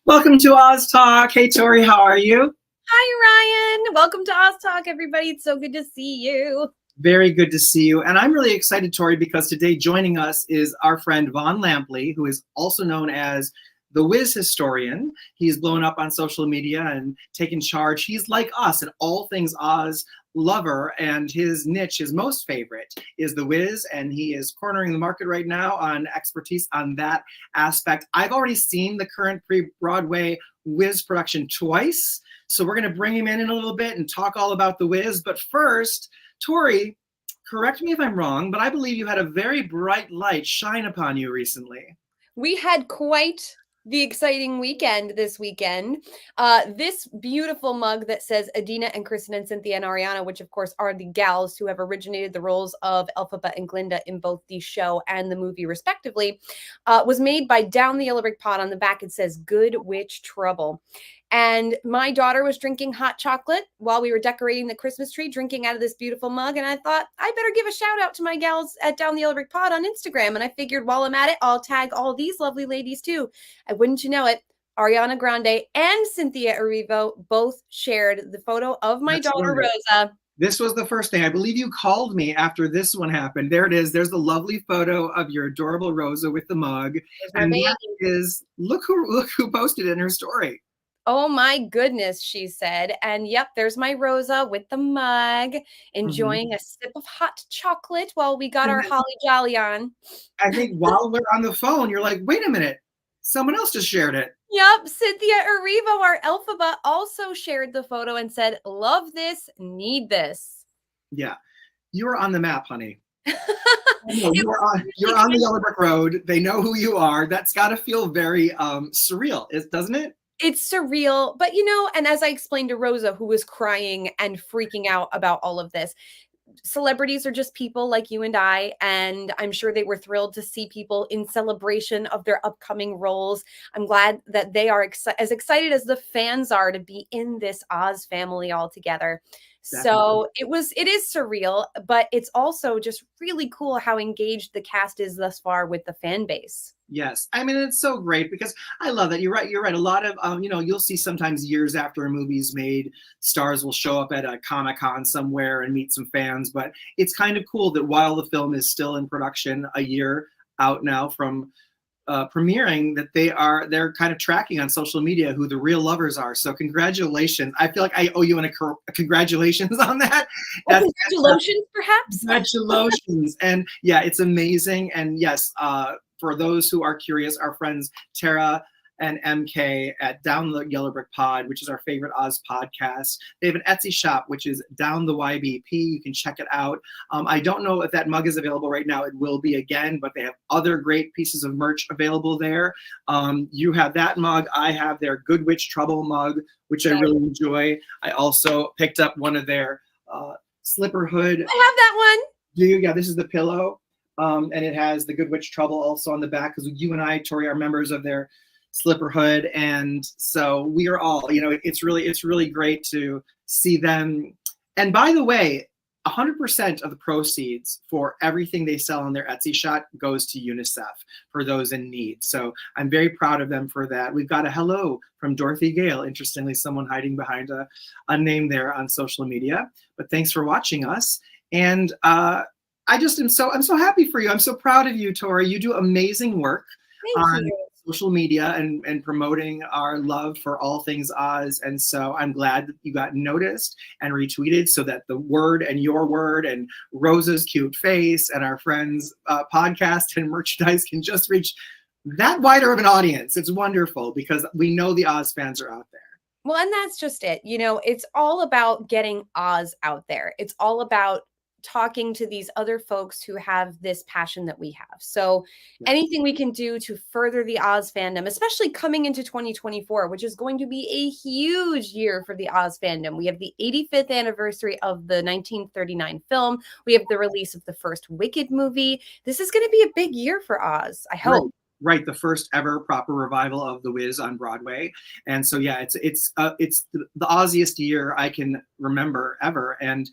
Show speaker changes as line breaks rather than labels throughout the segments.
Welcome to Oz Talk. Hey, Tori, how are you?
Hi, Ryan. Welcome to Oz Talk, everybody. It's so good to see you.
Very good to see you. And I'm really excited, Tori, because today joining us is our friend Vaughn Lampley, who is also known as the Wiz Historian. He's blown up on social media and taken charge. He's like us, an all things Oz lover, and his niche, his most favorite, is the Wiz, and he is cornering the market right now on expertise on that aspect. I've already seen the current pre-Broadway Wiz production twice, so we're going to bring him in a little bit and talk all about the Wiz. But first, Tori, correct me if I'm wrong, but I believe you had a very bright light shine upon you recently.
We had quite the exciting weekend this weekend. This beautiful mug that says Adina and Kristen and Cynthia and Ariana, which of course are the gals who have originated the roles of Elphaba and Glinda in both the show and the movie respectively, was made by Down the Yellow Brick Pod. On the back it says Good Witch Trouble. And my daughter was drinking hot chocolate while we were decorating the Christmas tree, drinking out of this beautiful mug. And I thought I better give a shout out to my gals at Down the Yellow Brick Pod on Instagram. And I figured while I'm at it, I'll tag all these lovely ladies too. And wouldn't you know it, Ariana Grande and Cynthia Erivo both shared the photo of my daughter, Rosa.
This was the first thing. I believe you called me after this one happened. There it is. There's the lovely photo of your adorable Rosa with the mug. And that is, look who posted it in her story.
Oh my goodness, she said. And yep, there's my Rosa with the mug, enjoying a sip of hot chocolate while we got our Holly Jolly on.
I think while we're on the phone, you're like, wait a minute, someone else just shared it.
Yep, Cynthia Erivo, our Elphaba, also shared the photo and said, love this, need this.
Yeah, you're on the map, honey. You're on the Yellow Brick Road. They know who you are. That's got to feel very surreal, doesn't it?
It's surreal, but you know, and as I explained to Rosa, who was crying and freaking out about all of this, celebrities are just people like you and I, and I'm sure they were thrilled to see people in celebration of their upcoming roles. I'm glad that they are as excited as the fans are to be in this Oz family all together. Definitely. So it is surreal, but it's also just really cool how engaged the cast is thus far with the fan base.
Yes. I mean, it's so great because I love that. You're right. A lot of, you'll see sometimes years after a movie's made, stars will show up at a Comic-Con somewhere and meet some fans. But it's kind of cool that while the film is still in production, a year out now from premiering, that they're kind of tracking on social media who the real lovers are. So congratulations. I feel like I owe you a congratulations on that.
Congratulations, perhaps.
Congratulations. And yeah, it's amazing. And yes, for those who are curious, our friends Tara and MK at Down the Yellow Brick Pod, which is our favorite Oz podcast. They have an Etsy shop, which is Down the YBP. You can check it out. I don't know if that mug is available right now. It will be again, but they have other great pieces of merch available there. You have that mug. I have their Good Witch Trouble mug, which I really enjoy. I also picked up one of their slipper hood.
I have that one.
Do you? Yeah, this is the pillow. And it has the Good Witch Trouble also on the back, because you and I, Tori, are members of their slipper hood, and so we are all, it's really great to see them. And by the way, 100% of the proceeds for everything they sell on their Etsy shop goes to UNICEF for those in need. So I'm very proud of them for that. We've got a hello from Dorothy Gale. Interestingly, someone hiding behind a name there on social media. But thanks for watching us. And I'm so happy for you. I'm so proud of you, Tori. You do amazing work on social media and promoting our love for all things Oz. And so I'm glad that you got noticed and retweeted so that the word and your word and Rosa's cute face and our friends' podcast and merchandise can just reach that wider of an audience. It's wonderful because we know the Oz fans are out there.
Well, and that's just it. You know, it's all about getting Oz out there. It's all about talking to these other folks who have this passion that we have. So anything we can do to further the Oz fandom, especially coming into 2024, which is going to be a huge year for the Oz fandom. We have the 85th anniversary of the 1939 film. We have the release of the first Wicked movie. This is going to be a big year for Oz, I hope.
Right, the first ever proper revival of The Wiz on Broadway, and so yeah, it's the Oziest year I can remember ever. And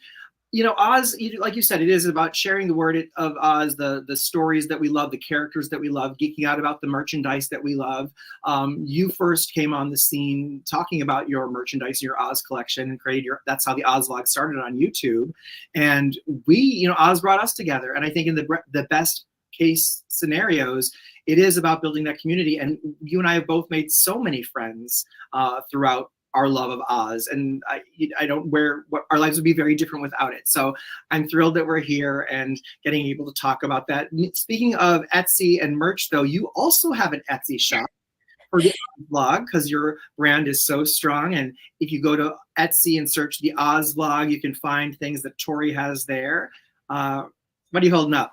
you know, Oz, like you said, it is about sharing the word of Oz, the stories that we love, the characters that we love, geeking out about the merchandise that we love. You first came on the scene talking about your merchandise, your Oz collection, and created that's how the Oz vlog started on YouTube. And we, you know, Oz brought us together. And I think in the best case scenarios, it is about building that community. And you and I have both made so many friends throughout our love of Oz, and I don't what our lives would be very different without it. So I'm thrilled that we're here and getting able to talk about that. Speaking of Etsy and merch, though, you also have an Etsy shop for the vlog because your brand is so strong. And if you go to Etsy and search the Oz vlog, you can find things that Tori has there. What are you holding up?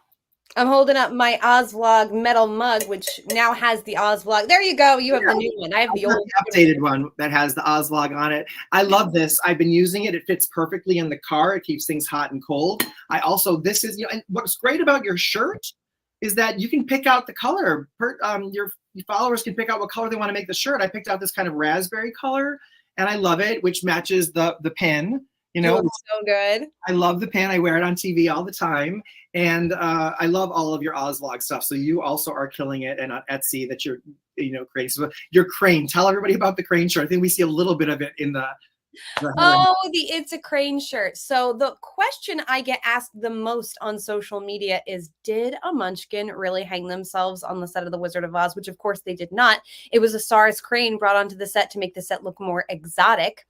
I'm holding up my Oz vlog metal mug, which now has the Oz vlog. There you go. You have the new one. I have the old
updated one that has the Oz vlog on it. I love this. I've been using it. It fits perfectly in the car. It keeps things hot and cold. This is, you know, and what's great about your shirt is that you can pick out the color. Your followers can pick out what color they want to make the shirt. I picked out this kind of raspberry color, and I love it, which matches the pin. You know,
so good.
I love the pin. I wear it on TV all the time. And I love all of your Oz vlog stuff. So you also are killing it, and on Etsy that you're, you know, creating. So your crane. Tell everybody about the crane shirt. I think we see a little bit of it in the
It's a Crane shirt. So the question I get asked the most on social media is, did a Munchkin really hang themselves on the set of The Wizard of Oz? Which of course they did not. It was a Saurus crane brought onto the set to make the set look more exotic.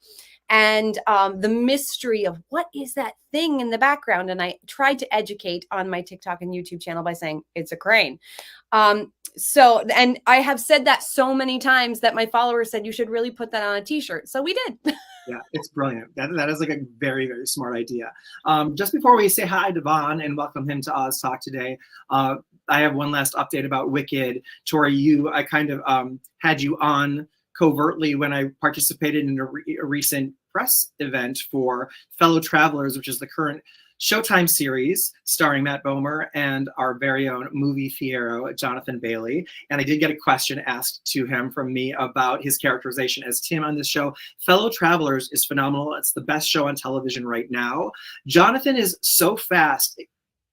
And the mystery of what is that thing in the background. And I tried to educate on my TikTok and YouTube channel by saying it's a crane. And I have said that so many times that my followers said you should really put that on a t-shirt. So we did.
Yeah, it's brilliant. That is like a very, very smart idea. Just before we say hi to Vaughn and welcome him to Oz Talk today, I have one last update about Wicked. Tori, I kind of had you on covertly when I participated in a recent press event for Fellow Travelers, which is the current Showtime series starring Matt Bomer and our very own movie Fiero, Jonathan Bailey. And I did get a question asked to him from me about his characterization as Tim on this show. Fellow Travelers is phenomenal. It's the best show on television right now. Jonathan is so fast,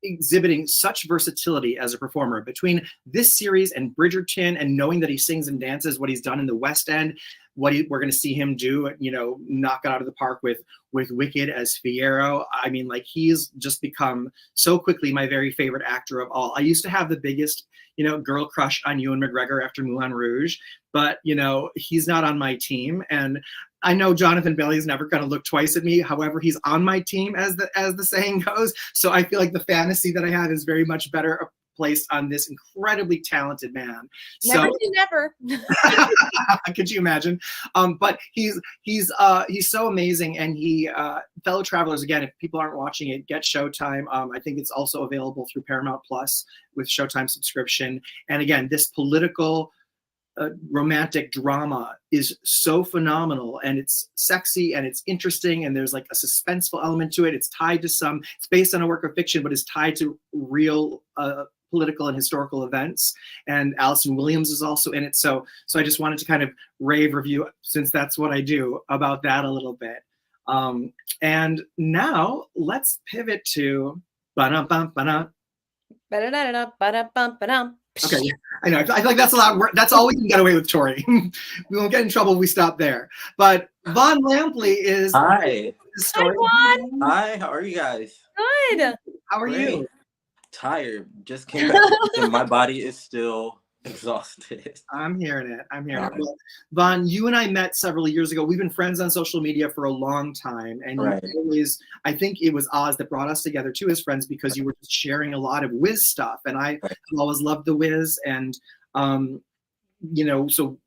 exhibiting such versatility as a performer between this series and Bridgerton, and knowing that he sings and dances, what he's done in the West End, we're going to see him do, you know, knock it out of the park with Wicked as Fiero. I mean, like, he's just become so quickly my very favorite actor of all. I used to have the biggest, you know, girl crush on Ewan McGregor after Moulin Rouge, but, you know, he's not on my team. And I know Jonathan Bailey is never going to look twice at me. However, he's on my team, as the saying goes. So I feel like the fantasy that I have is very much better placed on this incredibly talented man.
Never.
Could you imagine? But he's so amazing, and he Fellow Travelers, again, if people aren't watching it, get Showtime. I think it's also available through Paramount Plus with Showtime subscription. And again, this political romantic drama is so phenomenal, and it's sexy and it's interesting, and there's like a suspenseful element to it. It's based on a work of fiction, but it's tied to real political and historical events. And Allison Williams is also in it. So I just wanted to kind of rave review, since that's what I do, about that a little bit. And now let's pivot to ba-dum-bum-ba-dum.
Ba-da-da-da-da-ba-da-bum-ba-dum.
Okay, I know. I feel like that's a lot. That's all we can get away with, Tori. We won't get in trouble if we stop there. But Vaughn Lampley is.
Hi.
Hi, Vaughn.
Hi. How are you guys?
Good.
How are you?
Tired. Just came back, and my body is still Exhausted.
I'm hearing it. I'm hearing it.
Right.
Well, Vaughn, you and I met several years ago. We've been friends on social media for a long time. And
Right.
you always, I think it was Oz that brought us together too as friends because you were just sharing a lot of Wiz stuff. And I
Right.
always loved the Wiz. And, so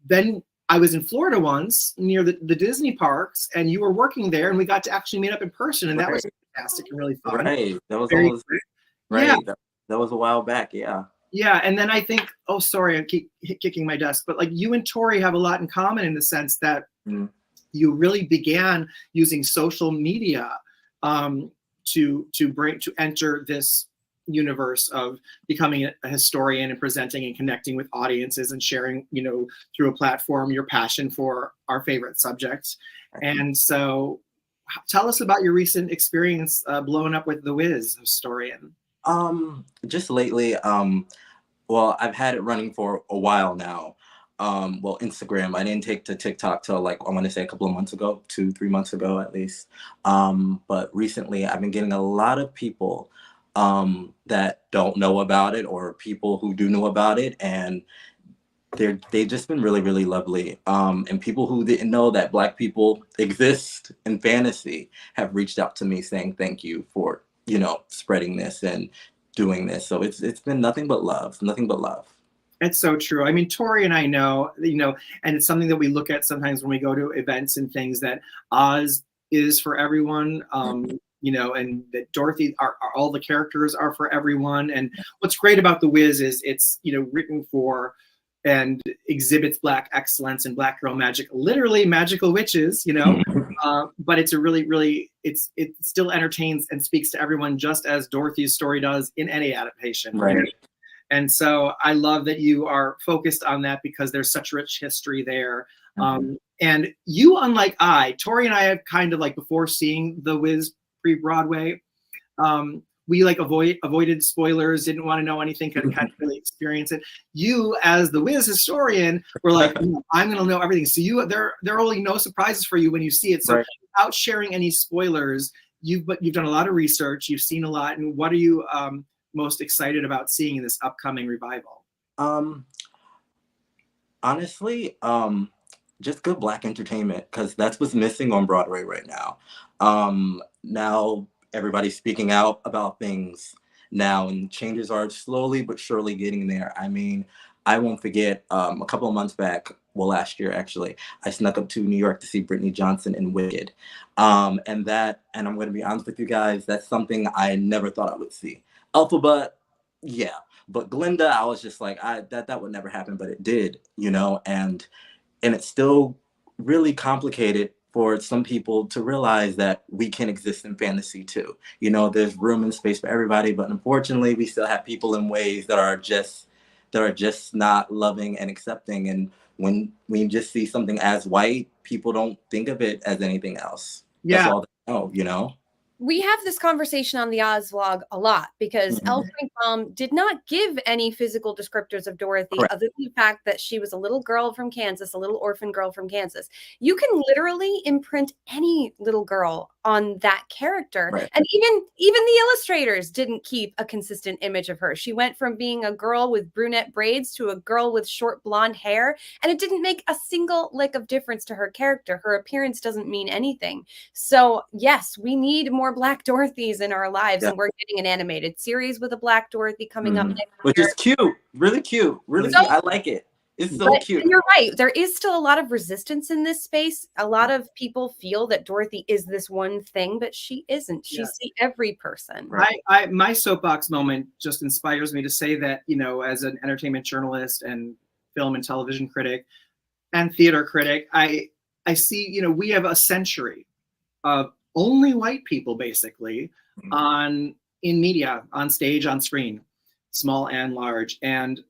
then I was in Florida once near the Disney parks and you were working there and we got to actually meet up in person. And that was
Right.
fantastic and really fun.
Right. That was
Very
almost
great.
right.
Yeah.
That was a while back. Yeah.
Yeah, and then I think, oh, sorry, I keep kicking my desk, but like you and Tori have a lot in common in the sense that you really began using social media to enter this universe of becoming a historian and presenting and connecting with audiences and sharing, through a platform your passion for our favorite subjects. And so, tell us about your recent experience blowing up with the Wiz historian.
Just lately, well, I've had it running for a while now. Instagram, I didn't take to TikTok till I want to say a couple of months ago, 2-3 months ago at least. But recently I've been getting a lot of people that don't know about it or people who do know about it. And they've just been really, really lovely. And people who didn't know that Black people exist in fantasy have reached out to me saying thank you for, spreading this and doing this. So it's been nothing but love.
It's so true. I mean, Tori and I know, and it's something that we look at sometimes when we go to events and things that Oz is for everyone, and that Dorothy, all the characters are for everyone. And what's great about The Wiz is it's, written for and exhibits Black excellence and Black girl magic, literally magical witches, but it's a really, really, it still entertains and speaks to everyone just as Dorothy's story does in any adaptation.
Right.
And so I love that you are focused on that because there's such rich history there. And you, unlike Tori and I have kind of before seeing The Wiz pre-Broadway, we avoided spoilers, didn't want to know anything, couldn't kind of really experience it. You, as the Wiz historian, were like, I'm going to know everything. So there are really no surprises for you when you see it. So without sharing any spoilers, you've done a lot of research, you've seen a lot. And what are you most excited about seeing in this upcoming revival?
Honestly, just good Black entertainment, because that's what's missing on Broadway right now. Now everybody's speaking out about things now, and changes are slowly but surely getting there. I mean, I won't forget a couple of months back, last year actually, I snuck up to New York to see Brittany Johnson in Wicked. And I'm going to be honest with you guys, that's something I never thought I would see. Elphaba, yeah, but Glinda, I was just like, that would never happen, but it did, and it's still really complicated for some people to realize that we can exist in fantasy too. There's room and space for everybody, but unfortunately, we still have people in ways that are just not loving and accepting. And when we just see something as white, people don't think of it as anything else.
Yeah.
That's all they know,
We have this conversation on the Oz vlog a lot because Elle Frank did not give any physical descriptors of Dorothy other than the fact that she was a little girl from Kansas, a little orphan girl from Kansas. You can literally imprint any little girl on that character. And even the illustrators didn't keep a consistent image of her. She went from being a girl with brunette braids to a girl with short blonde hair, and it didn't make a single lick of difference to her character. Her appearance doesn't mean anything. So yes, we need more Black Dorothys in our lives, and we're getting an animated series with a Black Dorothy coming up next year.
Which is cute, really cute, really cute. I like it. It's so cute.
You're right. There is still a lot of resistance in this space. A lot of people feel that Dorothy is this one thing, but she isn't. She's the every person.
My soapbox moment just inspires me to say that, as an entertainment journalist and film and television critic and theater critic, I see, we have a century of only white people basically in media, on stage, on screen, small and large. And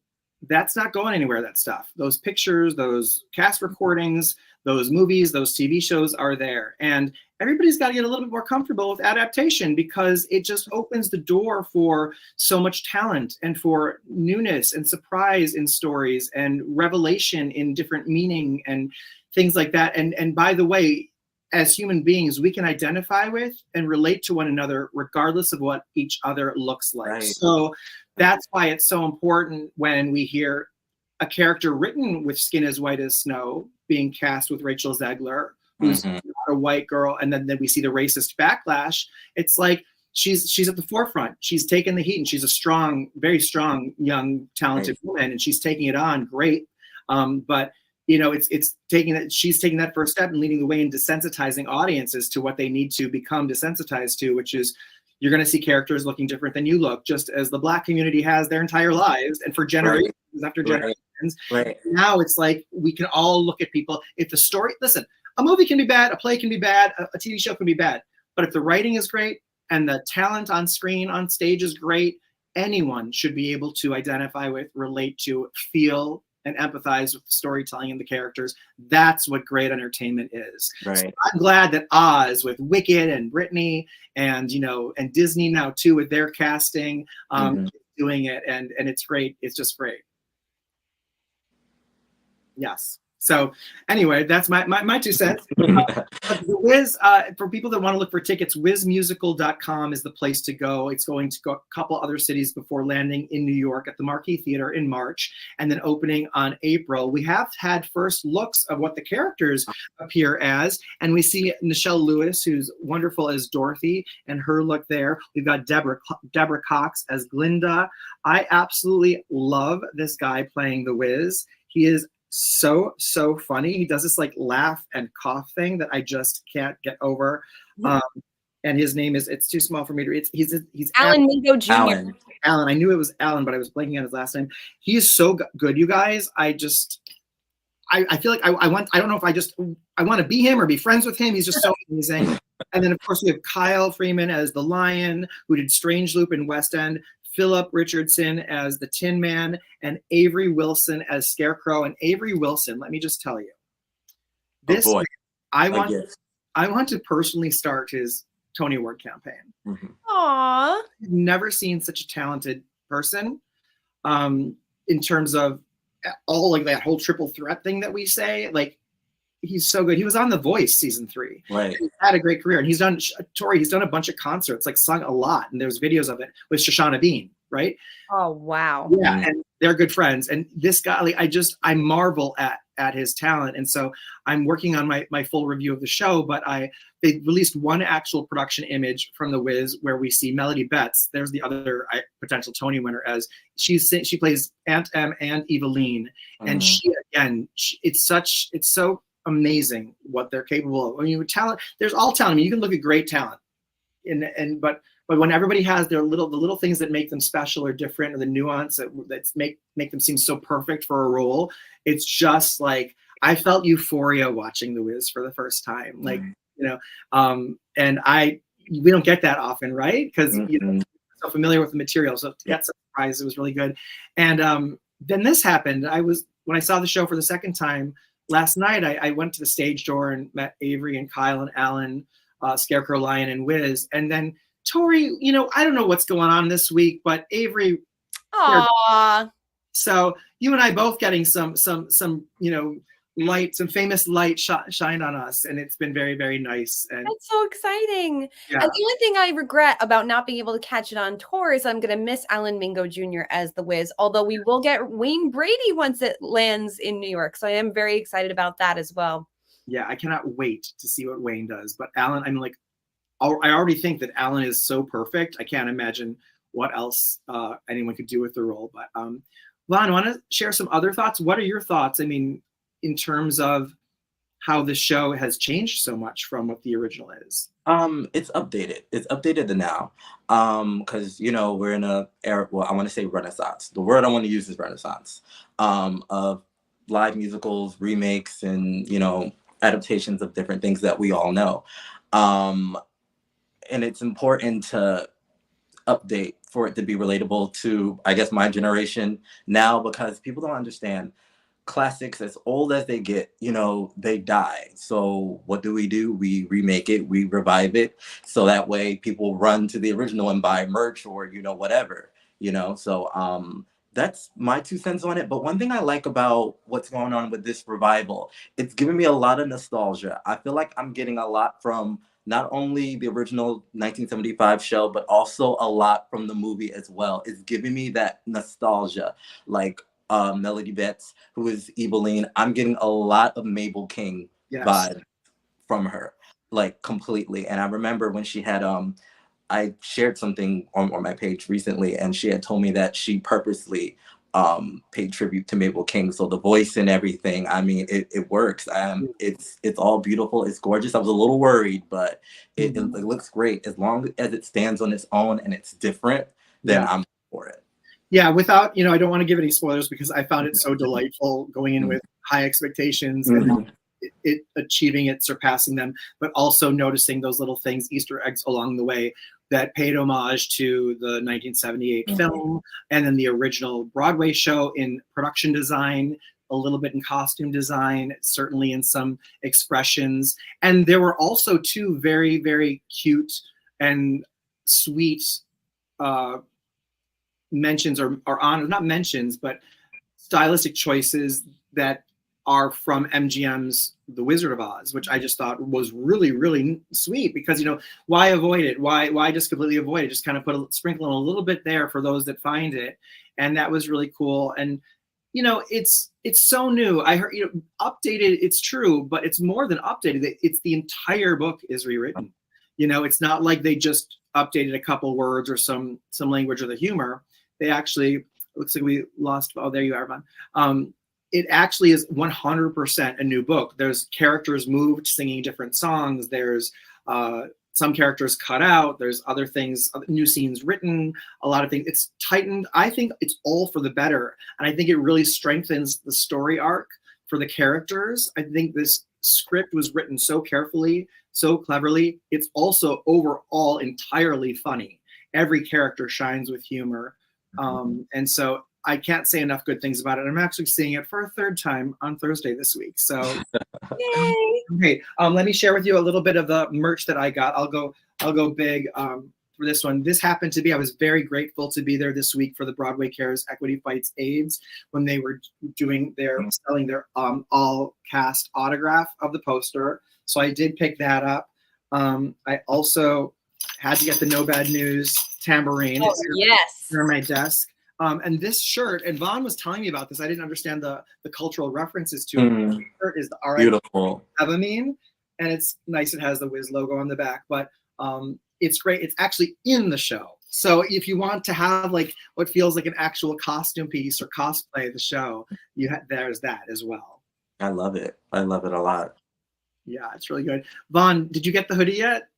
that's not going anywhere, that stuff. Those pictures, those cast recordings, those movies, those TV shows are there. And everybody's got to get a little bit more comfortable with adaptation because it just opens the door for so much talent and for newness and surprise in stories and revelation in different meaning and things like that. And by the way, as human beings, we can identify with and relate to one another regardless of what each other looks like. So that's why it's so important when we hear a character written with skin as white as snow being cast with Rachel Zegler, who's not a white girl, and then we see the racist backlash. It's like she's at the forefront. She's taken the heat, and she's a strong, very strong, young, talented woman, and she's taking it on great. But you know, she's taking that first step and leading the way in desensitizing audiences to what they need to become desensitized to, which is you're going to see characters looking different than you look, just as the Black community has their entire lives and for generations after generations. Now it's like we can all look at people. If the story, listen, a movie can be bad, a play can be bad, a TV show can be bad, but if the writing is great and the talent on screen, on stage is great, anyone should be able to identify with, relate to, feel, and empathize with the storytelling and the characters. That's what great entertainment is. So I'm glad that Oz with Wicked and Britney and, you know, and Disney now too with their casting, doing it, and it's great. It's just great. Yes. So anyway, that's my 2 cents. The Wiz, for people that want to look for tickets, wizmusical.com is the place to go. It's going to go a couple other cities before landing in New York at the Marquee Theater in March and then opening on April. We have had first looks of what the characters appear as, and we see Nichelle Lewis, who's wonderful as Dorothy, and her look there. We've got Deborah Cox as Glinda. I absolutely love this guy playing the Wiz. He is so funny. He does this like laugh and cough thing that I just can't get over. And his name is, it's too small for me to read. He's
Alan Mingo Jr.
Alan. I knew it was Alan, but I was blanking on his last name. He is so good, you guys. I feel like I don't know if I want to be him or be friends with him. He's just so amazing. And then of course we have Kyle Freeman as the Lion, who did Strange Loop in West End, Philip Richardson as the Tin Man, and Avery Wilson as Scarecrow. And Avery Wilson, let me just tell you, I want to personally start his Tony Award campaign.
Aww.
I've never seen such a talented person in terms of all like that whole triple threat thing that we say. Like, he's so good. He was on The Voice season 3.
Right.
He's had a great career, and he's done a bunch of concerts, like sung a lot, and there's videos of it with Shoshana Bean, right?
Oh wow.
Yeah, and they're good friends. And this guy, like, I marvel at his talent. And so I'm working on my full review of the show, but they released one actual production image from The Wiz where we see Melody Betts. There's the other potential Tony winner, as she plays Aunt Em and Eveline, and it's so amazing what they're capable of. I mean, talent, there's all talent. I mean, you can look at great talent, but when everybody has the little things that make them special or different, or the nuance that make them seem so perfect for a role, it's just like I felt euphoria watching The Wiz for the first time. Like, you know, and we don't get that often, right? Because you know, so familiar with the material. So that's a surprise. It was really good. And then this happened. When I saw the show for the second time last night, I went to the stage door and met Avery and Kyle and Alan, Scarecrow, Lion, and Wiz. And then Tori, you know, I don't know what's going on this week, but Avery.
Aww.
So you and I both getting some you know, light, some famous light shine on us, and it's been very, very nice. And
that's so exciting.
Yeah.
And the only thing I regret about not being able to catch it on tour is I'm going to miss Alan Mingo Jr. as the Wiz, although we will get Wayne Brady once it lands in New York. So I am very excited about that as well.
Yeah, I cannot wait to see what Wayne does. But Alan, I mean, like, I already think that Alan is so perfect. I can't imagine what else anyone could do with the role. But Vaughn, want to share some other thoughts? What are your thoughts? I mean, in terms of how the show has changed so much from what the original is?
It's updated. It's updated to now. Because, you know, we're in a era, well, I want to say renaissance. The word I want to use is renaissance, of live musicals, remakes, and, you know, adaptations of different things that we all know. And it's important to update for it to be relatable to, I guess, my generation now, because people don't understand classics, as old as they get, you know, they die. So what do? We remake it, we revive it, so that way people run to the original and buy merch or, you know, whatever, you know. So that's my 2 cents on it. But one thing I like about what's going on with this revival, it's giving me a lot of nostalgia. I feel like I'm getting a lot from not only the original 1975 show, but also a lot from the movie as well. It's giving me that nostalgia, like Melody Betts, who is Eveline. I'm getting a lot of Mabel King vibes from her, like completely. And I remember when she had I shared something on my page recently, and she had told me that she purposely paid tribute to Mabel King. So the voice and everything, I mean, it works. It's all beautiful. It's gorgeous. I was a little worried, but it looks great. As long as it stands on its own and it's different, then I'm for it.
Yeah, without, I don't want to give any spoilers because I found it so delightful going in with high expectations and it achieving it, surpassing them, but also noticing those little things, Easter eggs along the way that paid homage to the 1978 film and then the original Broadway show in production design, a little bit in costume design, certainly in some expressions. And there were also two very, very cute and sweet mentions or on, not mentions, but stylistic choices that are from MGM's The Wizard of Oz, which I just thought was really, really sweet because, why avoid it? Why just completely avoid it? Just kind of sprinkle in a little bit there for those that find it. And that was really cool. And, it's so new. I heard, updated, it's true, but it's more than updated. It's the entire book is rewritten. It's not like they just updated a couple words or some language or the humor. They actually, looks like we lost, oh, there you are, Von. It actually is 100% a new book. There's characters moved singing different songs. There's some characters cut out. There's other things, new scenes written, a lot of things. It's tightened. I think it's all for the better. And I think it really strengthens the story arc for the characters. I think this script was written so carefully, so cleverly. It's also overall entirely funny. Every character shines with humor. And so I can't say enough good things about it. I'm actually seeing it for a third time on Thursday this week. So,
yay!
Okay, let me share with you a little bit of the merch that I got. I'll go big for this one. This happened to be, I was very grateful to be there this week for the Broadway Cares Equity Fights AIDS when they were selling their all cast autograph of the poster. So I did pick that up. I also had to get the No Bad News tambourine.
Oh, yes.
Here on my desk. And this shirt, and Vaughn was telling me about this. I didn't understand the cultural references to it. The shirt is the
beautiful
Evamine, and it's nice. It has the Wiz logo on the back, but it's great. It's actually in the show. So if you want to have like what feels like an actual costume piece or cosplay of the show, there's that as well.
I love it. I love it a lot.
Yeah, it's really good. Vaughn, did you get the hoodie yet?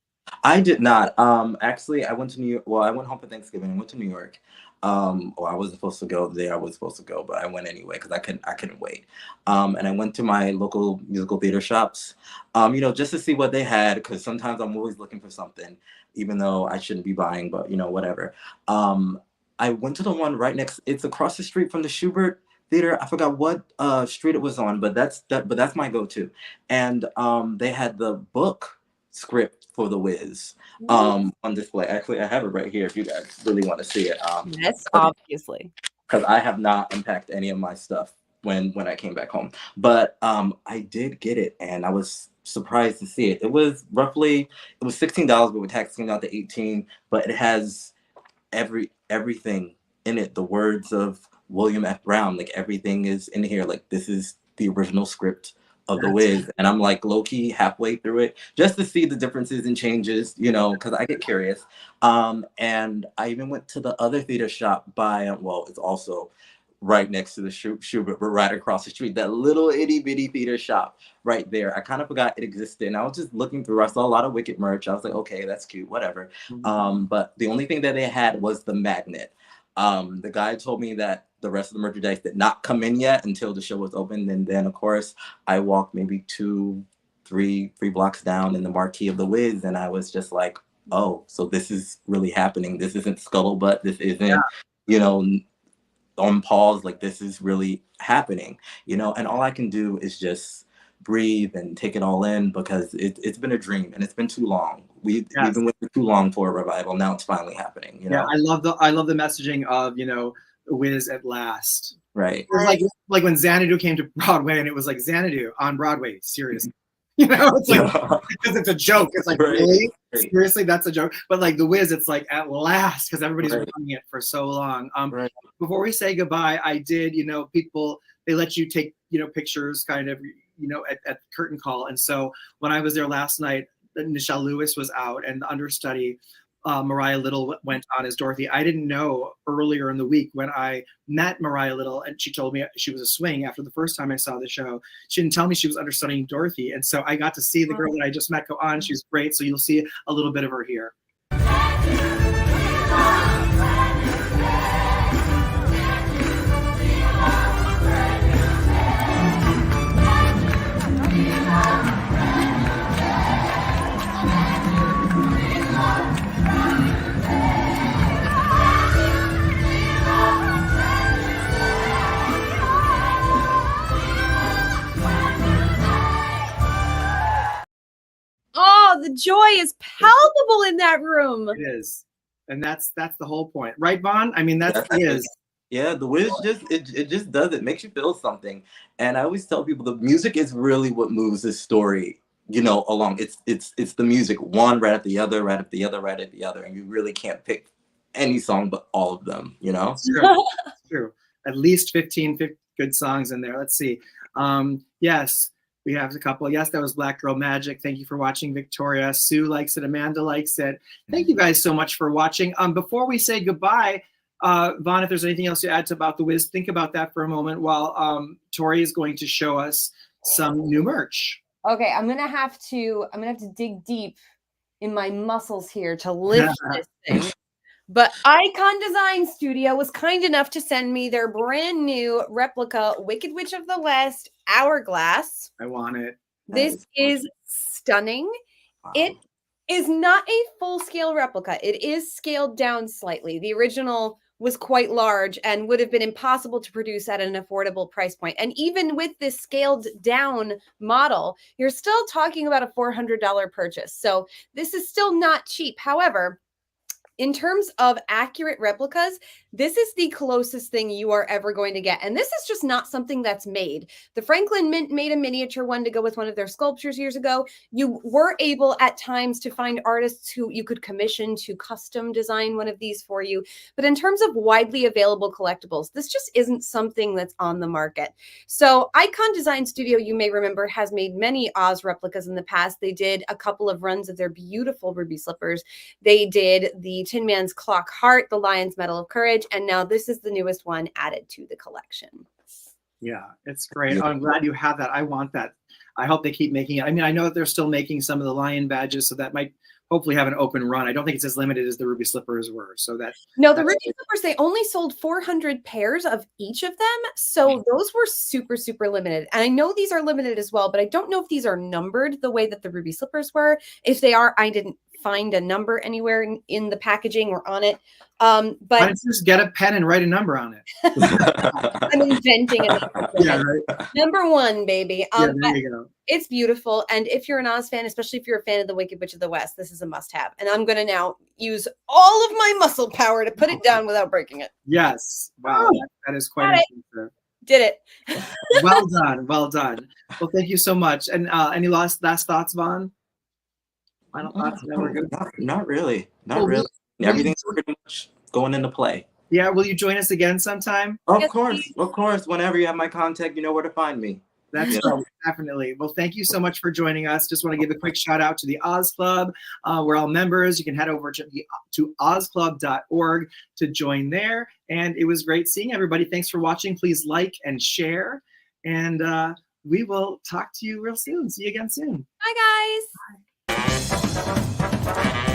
I did not. Actually, I went to New York. Well, I went home for Thanksgiving. I went to New York. Or I wasn't supposed to go the day I was supposed to go, but I went anyway because I couldn't wait. And I went to my local musical theater shops, just to see what they had, because sometimes I'm always looking for something, even though I shouldn't be buying, but whatever. I went to the one right it's across the street from the Schubert Theater. I forgot what street it was on, but that's my go-to. And they had the book script for The Wiz on display. Actually, I have it right here if you guys really want to see it.
Yes, obviously.
Because I have not unpacked any of my stuff when I came back home. But I did get it, and I was surprised to see it. It was $16, but with tax came out to $18. But it has everything in it. The words of William F. Brown, like everything is in here. Like this is the original script of The Wiz, and I'm like low-key halfway through it just to see the differences and changes, because I get curious. And I even went to the other theater shop it's also right next to the Schubert, but right across the street, that little itty-bitty theater shop right there. I kind of forgot it existed, and I was just looking through. I saw a lot of Wicked merch. I was like, okay, that's cute, whatever. But the only thing that they had was the magnet. The guy told me that the rest of the merchandise did not come in yet until the show was open. And then, of course, I walked maybe 3 blocks down in the marquee of The Wiz, and I was just like, oh, so this is really happening. This isn't scuttlebutt. This isn't, on pause. Like, this is really happening, and all I can do is just breathe and take it all in because it's been a dream and it's been too long. We've been waiting too long for a revival. Now it's finally happening.
Yeah, I love the messaging of Wiz at last.
Right.
It was like when Xanadu came to Broadway, and it was like Xanadu on Broadway. Seriously. You know, it's like, because it's a joke. It's like,
Right.
really?
Right.
Seriously, that's a joke. But like The Wiz, it's like at last, because everybody's
Right.
running it for so long.
Right.
Before we say goodbye, I did, people, they let you take, pictures kind of, at curtain call. And so when I was there last night, Nichelle Lewis was out and the understudy, Mariah Little, went on as Dorothy. I didn't know earlier in the week when I met Mariah Little, and she told me she was a swing after the first time I saw the show. She didn't tell me she was understudying Dorothy. And so I got to see the girl that I just met go on. She's great. So you'll see a little bit of her here.
Oh, the joy is palpable in that room.
It is. And that's the whole point. Right, Vaughn? I mean, that's it is.
Yeah, the Wiz it just does it. Makes you feel something. And I always tell people the music is really what moves this story, along. It's the music, one right at the other, right at the other, right at the other. And you really can't pick any song but all of them,
It's true. It's true. At least 15 good songs in there. Let's see. Yes, we have a couple. Yes, that was Black Girl Magic. Thank you for watching, Victoria. Sue likes it. Amanda likes it. Thank you guys so much for watching. Before we say goodbye, Vaughn, if there's anything else to add about The Wiz, think about that for a moment while Tori is going to show us some new merch.
Okay, I'm gonna have to dig deep in my muscles here to lift this thing. But Icon Design Studio was kind enough to send me their brand new replica Wicked Witch of the West hourglass.
I want it.
This is stunning.
Wow.
It is not a full-scale replica. It is scaled down slightly. The original was quite large and would have been impossible to produce at an affordable price point. And even with this scaled down model, you're still talking about a $400 purchase. So this is still not cheap. However, in terms of accurate replicas, this is the closest thing you are ever going to get. And this is just not something that's made. The Franklin Mint made a miniature one to go with one of their sculptures years ago. You were able at times to find artists who you could commission to custom design one of these for you. But in terms of widely available collectibles, this just isn't something that's on the market. So Icon Design Studio, you may remember, has made many Oz replicas in the past. They did a couple of runs of their beautiful ruby slippers. They did the Tin Man's Clock Heart, the Lion's Medal of Courage, and now this is the newest one added to the collection.
Yeah, it's great. I'm glad you have that. I want that. I hope they keep making it. I mean, I know that they're still making some of the lion badges, so that might hopefully have an open run. I don't think it's as limited as the ruby slippers were. So that
no, the ruby slippers, they only sold 400 pairs of each of them. So those were super, super limited. And I know these are limited as well, but I don't know if these are numbered the way that the ruby slippers were. If they are, I didn't find a number anywhere in the packaging or on it. But
why don't you just get a pen and write a number on it?
I'm inventing a number.
Yeah, right.
Number one, baby.
Yeah, there you go.
It's beautiful. And if you're an Oz fan, especially if you're a fan of the Wicked Witch of the West, this is a must-have. And I'm going to now use all of my muscle power to put it down without breaking it.
Yes. Wow. That is quite impressive.
Did it.
Well done. Well done. Well, thank you so much. And any last thoughts, Vaughn? Final thoughts?
Not really. Not really. Everything's pretty much going into play.
Yeah. Will you join us again sometime?
Of course. Of course. Whenever you have my contact, you know where to find me.
That's definitely. Well, thank you so much for joining us. Just want to give a quick shout out to the Oz Club. We're all members. You can head over to ozclub.org to join there. And it was great seeing everybody. Thanks for watching. Please like and share. And we will talk to you real soon. See you again soon.
Bye, guys.
Bye.